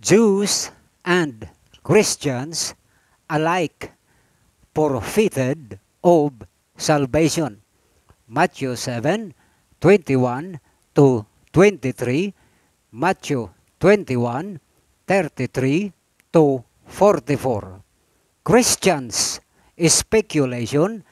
Jews and Christians alike forfeited of salvation. Matthew 7:21 to 23, Matthew 21:33 to 44. Christians' speculation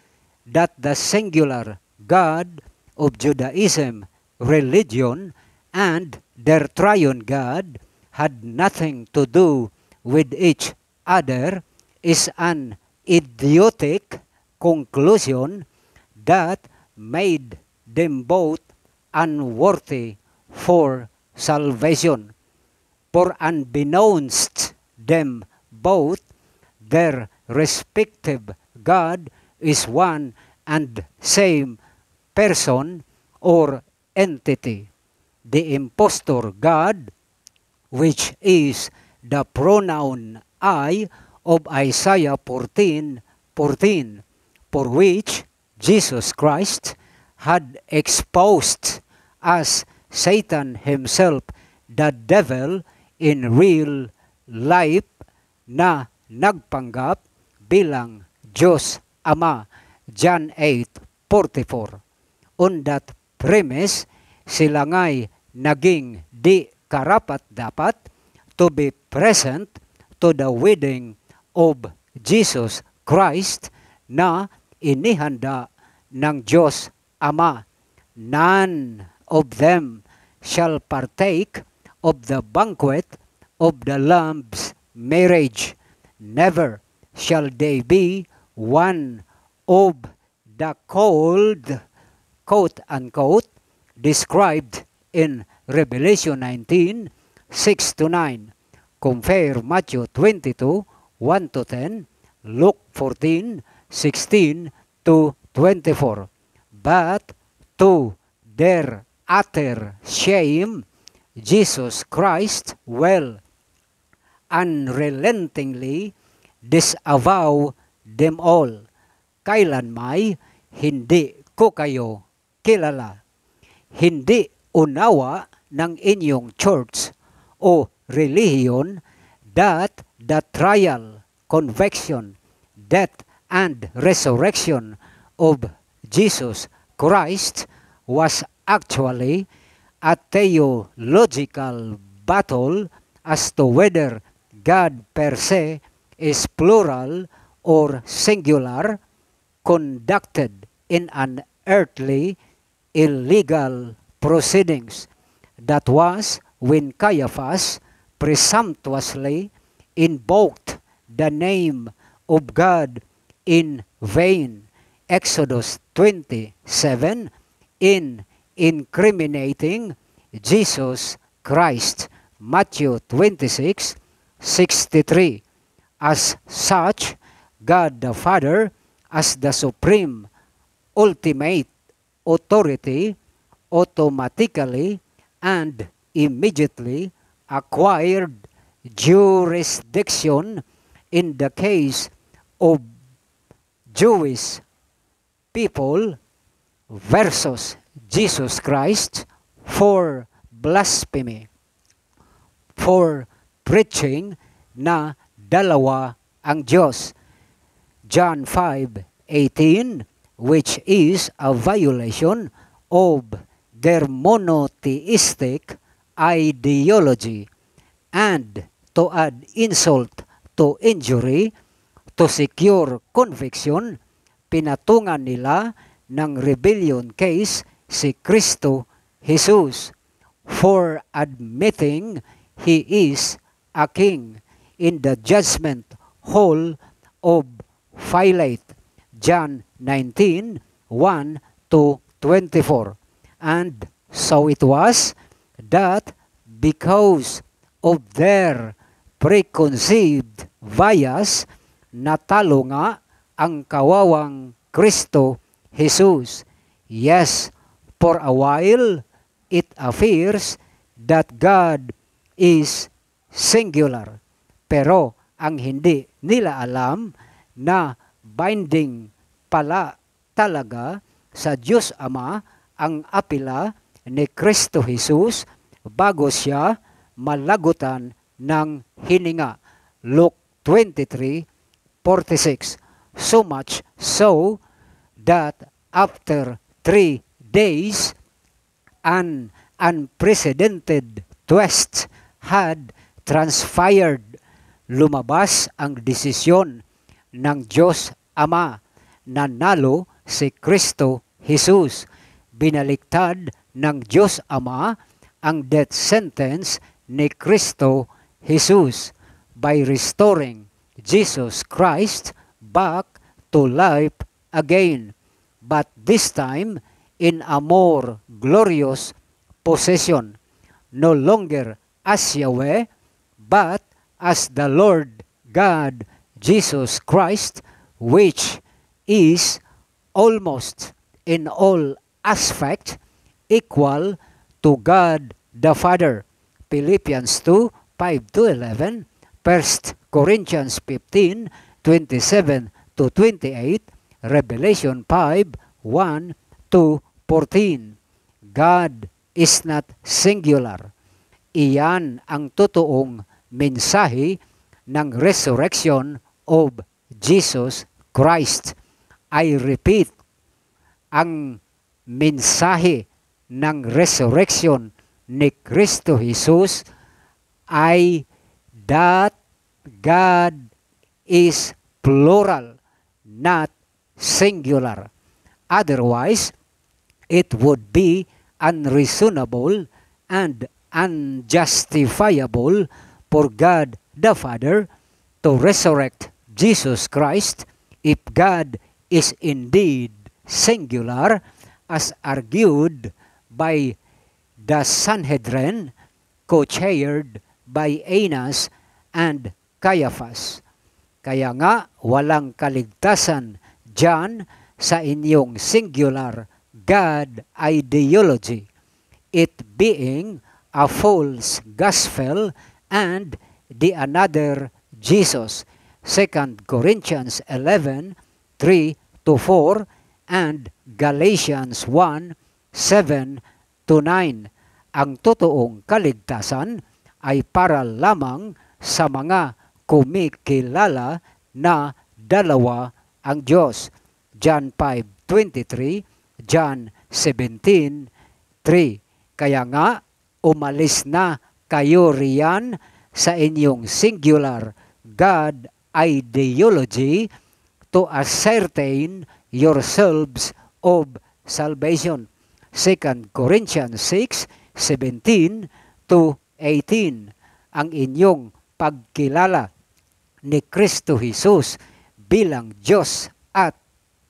that the singular God of Judaism religion and their triune God had nothing to do with each other is an idiotic conclusion that made them both unworthy for salvation. For unbeknownst them both, their respective God is one and same person or entity. The impostor God, which is the pronoun I of Isaiah 14:14, for which Jesus Christ had exposed as Satan himself, the devil in real life, na nagpanggap bilang Diyos Ama, John 8:44. On that premise, sila nga'y naging di karapat-dapat to be present to the wedding of Jesus Christ na inihanda ng Diyos Ama. None of them shall partake of the banquet of the Lamb's marriage. Never shall they be one of the called, quote-unquote, described in Revelation 19:6-9. Compare Matthew 22:1-10, Luke 14:16-24. But to their utter shame, Jesus Christ will unrelentingly disavow them all. Kailanmay hindi ko kayo kilala. Hindi unawa ng inyong church o relihiyon that the trial, conviction, death, and resurrection of Jesus Christ was actually a theological battle as to whether God per se is plural or singular, conducted in an earthly, illegal proceedings. That was when Caiaphas presumptuously invoked the name of God in vain. Exodus 27, in incriminating Jesus Christ. Matthew 26:63. As such, God the Father, as the supreme, ultimate authority, automatically and immediately acquired jurisdiction in the case of Jewish people versus Jesus Christ for blasphemy, for preaching na dalawa ang Diyos. John 5:18, which is a violation of their monotheistic ideology. And to add insult to injury, to secure conviction, pinatungan nila ng rebellion case si Kristo Jesus for admitting He is a king in the judgment hall of Pilate. John 19:1-24. And so it was that because of their preconceived bias, natalo nga ang kawawang Kristo Jesus. Yes, for a while, it appears that God is singular. Pero ang hindi nila alam na binding pala talaga sa Diyos Ama ang apila ni Kristo Jesus bago siya malagutan ng hininga. Luke 23:46. So much so that after 3 days, an unprecedented twist had transpired. Lumabas ang desisyon ng Diyos Ama. Nanalo si Kristo Jesus. Binaliktad ng Diyos Ama ang death sentence ni Kristo Jesus by restoring Jesus Christ back to life again, but this time in a more glorious possession, no longer as Yahweh, but as the Lord God Jesus Christ, which is almost in all aspect equal to God the Father. Philippians 2:5-11, 1 Corinthians 15:27-28, Revelation 5:1-14. God is not singular. Iyan ang totoong mensahe ng resurrection of Jesus Christ. I repeat, ang mensahe ng resurrection ni Kristo Jesus ay that God is plural, not singular. Otherwise, it would be unreasonable and unjustifiable for God the Father to resurrect Jesus Christ if God is indeed singular, as argued by the Sanhedrin, co-chaired by Annas and Caiaphas. Kaya nga, walang kaligtasan dyan sa inyong singular God ideology, it being a false gospel and the another Jesus. 2 Corinthians 11:3-4 and Galatians 1:7-9. Ang totoong kaligtasan ay para lamang sa mga kumikilala na dalawa ang Diyos. John 5:23, John 17:3. Kaya nga, umalis na kayo riyan sa inyong singular God ideology to ascertain yourselves of salvation. 2 Corinthians 6:17-18. Ang inyong pagkilala ni Kristo Jesus bilang Diyos at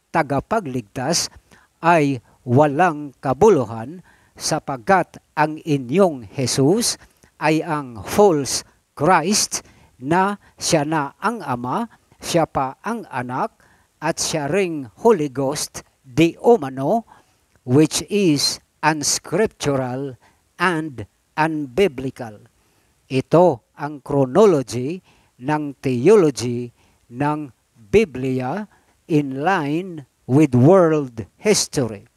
tagapagligtas ay walang kabuluhan sapagkat ang inyong Jesus ay ang false Christ na siya na ang Ama, siya pa ang Anak, at siya ring Holy Ghost di umano, which is unscriptural and unbiblical. Ito ang chronology ng theology ng Biblia in line with world history.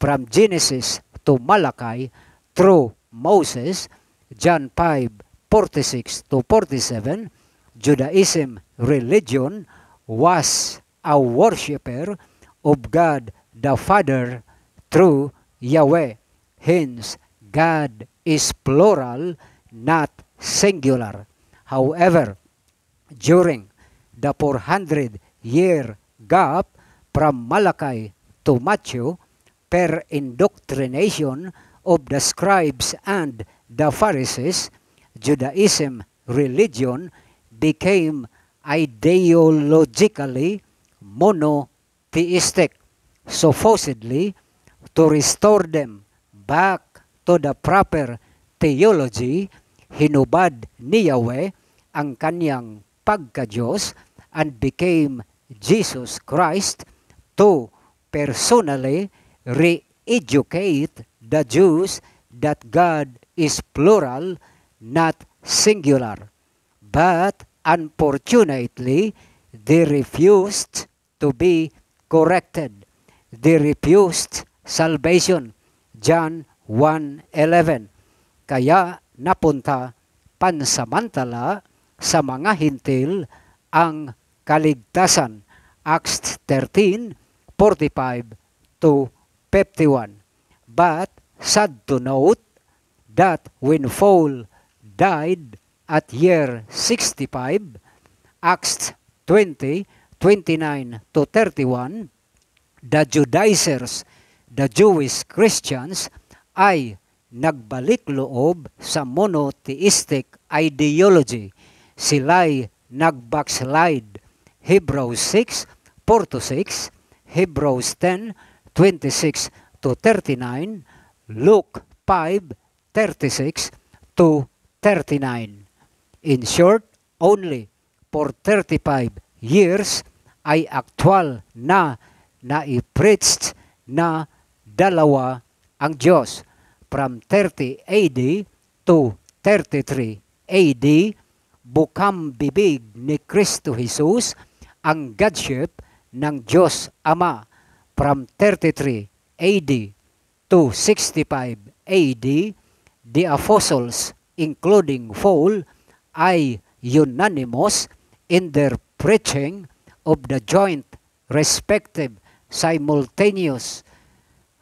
From Genesis to Malachi through Moses, John 5:46-47, Judaism religion was a worshipper of God the Father through Yahweh. Hence, God is plural, not singular. However, during the 400-year gap from Malachi to Matthew, per indoctrination of the scribes and the Pharisees, Judaism religion became ideologically monotheistic. Supposedly, to restore them back to the proper theology, hinubad ni Yahweh ang kanyang pagka-Diyos and became Jesus Christ to personally re-educate the Jews that God is plural, not singular. But unfortunately, they refused to be corrected. They refused salvation. John 1:11. Kaya napunta pansamantala sa mga hintil ang kaligtasan. Acts 13:45 to 51. But sad to note that when Paul died at year 65, Acts 20:29 to 31, the Judaizers, the Jewish Christians, ay nagbalik loob sa monotheistic ideology. Sila'y nag-backslide. Hebrews 6:4-6, Hebrews 10:26 to 39, Luke 5:36 to 39. In short, only for 35 years ay aktwal na naipreached na dalawa ang Diyos. From 30 AD to 33 AD, bukang bibig ni Kristo Jesus ang Godship ng Diyos Ama. From 33 AD to 65 AD, the apostles, including Paul, ay unanimous in their preaching of the joint, respective, simultaneous,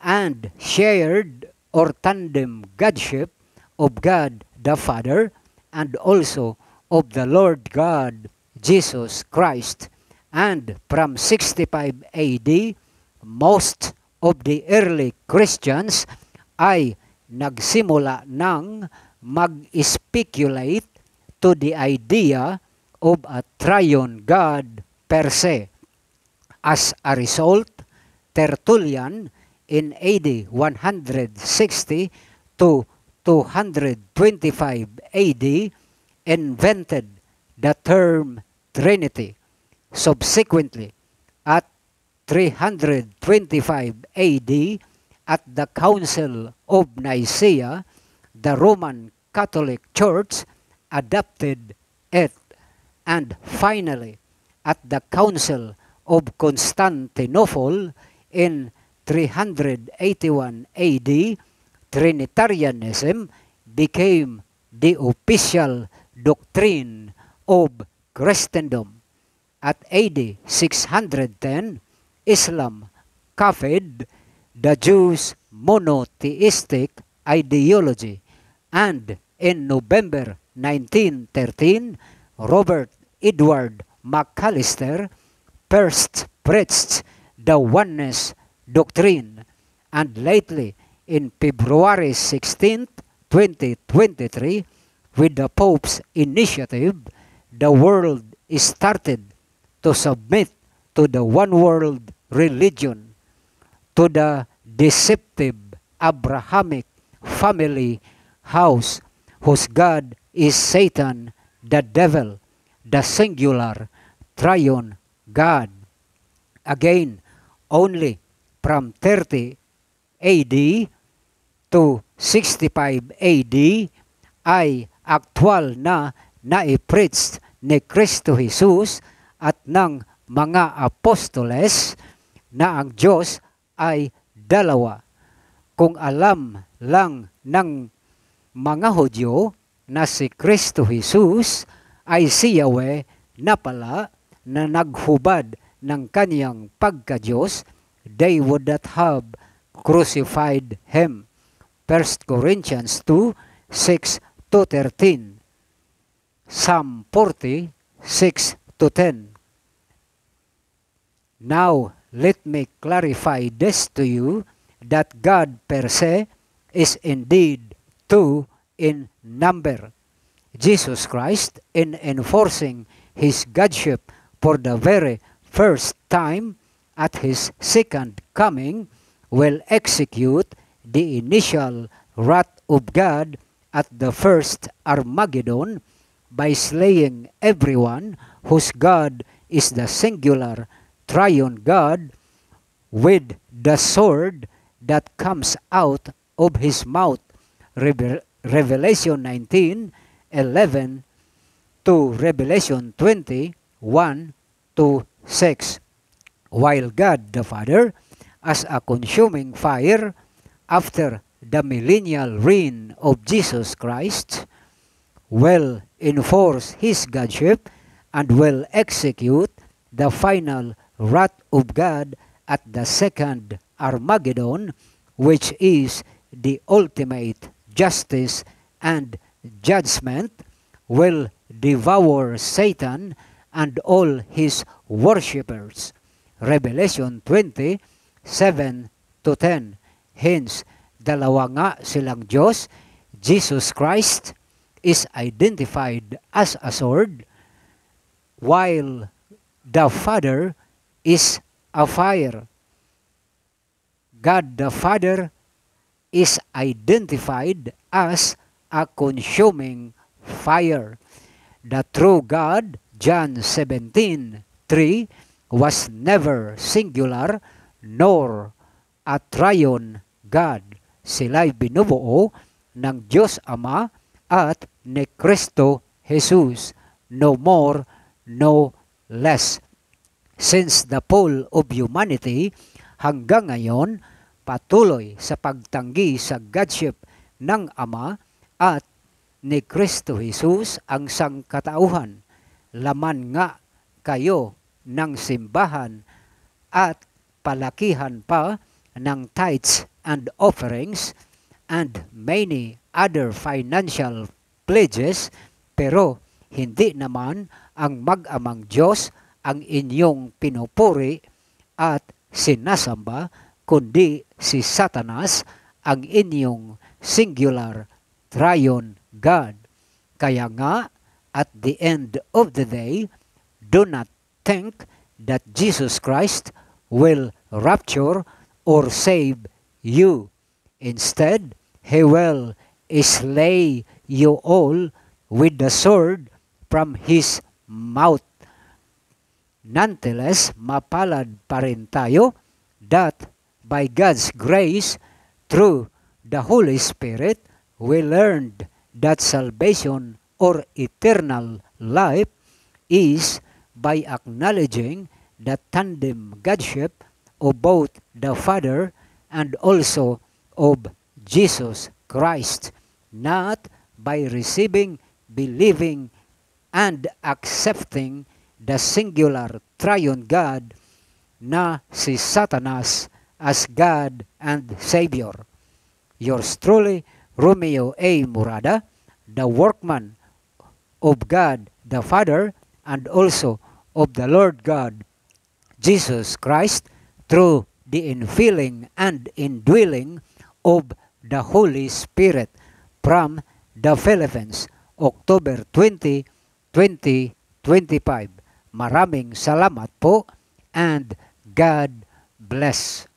and shared or tandem Godship of God the Father and also of the Lord God Jesus Christ. And from 65 AD, most of the early Christians ay nagsimula ng mag-speculate to the idea of a triune God per se. As a result, Tertullian in AD 160 to 225 AD invented the term Trinity. Subsequently, at 325 AD, at the Council of Nicaea, the Roman Catholic Church adopted it. And finally, at the Council of Constantinople in 381 AD, Trinitarianism became the official doctrine of Christendom. At AD 610, Islam copied the Jews' monotheistic ideology, and in November 1913, Robert Edward McAllister first preached the oneness doctrine, and lately in February 16, 2023, with the Pope's initiative, the world started to submit to the one-world religion, to the deceptive Abrahamic family house, whose God is Satan, the devil, the singular triune God. Again, only from 30 AD to 65 AD ay aktwal na naipreached ni Kristo Jesus at ng mga apostoles na ang Diyos ay dalawa. Kung alam lang ng mga Hudyo na si Kristo Jesus ay si Yahweh na pala na naghubad ng kaniyang pagka-Diyos, they would not have crucified Him. 1 Corinthians 2, 6-13. Psalm 40, 6-10. Now, let me clarify this to you, that God per se is indeed two in number. Jesus Christ, in enforcing His Godship for the very first time at His second coming, will execute the initial wrath of God at the first Armageddon by slaying everyone whose God is the singular triune God with the sword that comes out of His mouth. Revelation 19:11 to Revelation 20:1-6. While God the Father, as a consuming fire after the millennial reign of Jesus Christ, will enforce His Godship and will execute the final wrath of God at the second Armageddon, which is the ultimate justice and judgment, will devour Satan and all his worshippers. Revelation 20:7-10. Hence, dalawa nga silang Diyos. Jesus Christ is identified as a sword, while the Father is a fire. God the Father is identified as a consuming fire. The true God, John 17:3, was never singular nor a triune God. Sila'y binubuo ng Diyos Ama at ni Kristo Jesus, no more, no less. Since the fall of humanity, hanggang ngayon, patuloy sa pagtanggi sa Godship ng Ama at ni Kristo Jesus ang sangkatauhan. Laman nga kayo ng simbahan at palakihan pa ng tithes and offerings and many other financial pledges, pero hindi naman ang mag-amang Diyos ang inyong pinupuri at sinasamba, kundi si Satanas ang inyong singular triune God. Kaya nga, at the end of the day, do not think that Jesus Christ will rapture or save you. Instead, He will slay you all with the sword from His mouth. Nonetheless, mapalad pa rin tayo that by God's grace, through the Holy Spirit, we learned that salvation or eternal life is by acknowledging the tandem Godship of both the Father and also of Jesus Christ, not by receiving, believing, and accepting the singular triune God na si Satanas as God and Savior. Yours truly, Romeo A. Murada, the workman of God the Father and also of the Lord God Jesus Christ through the infilling and indwelling of the Holy Spirit from the Philippines, October 20, 2025. Maraming salamat po and God bless.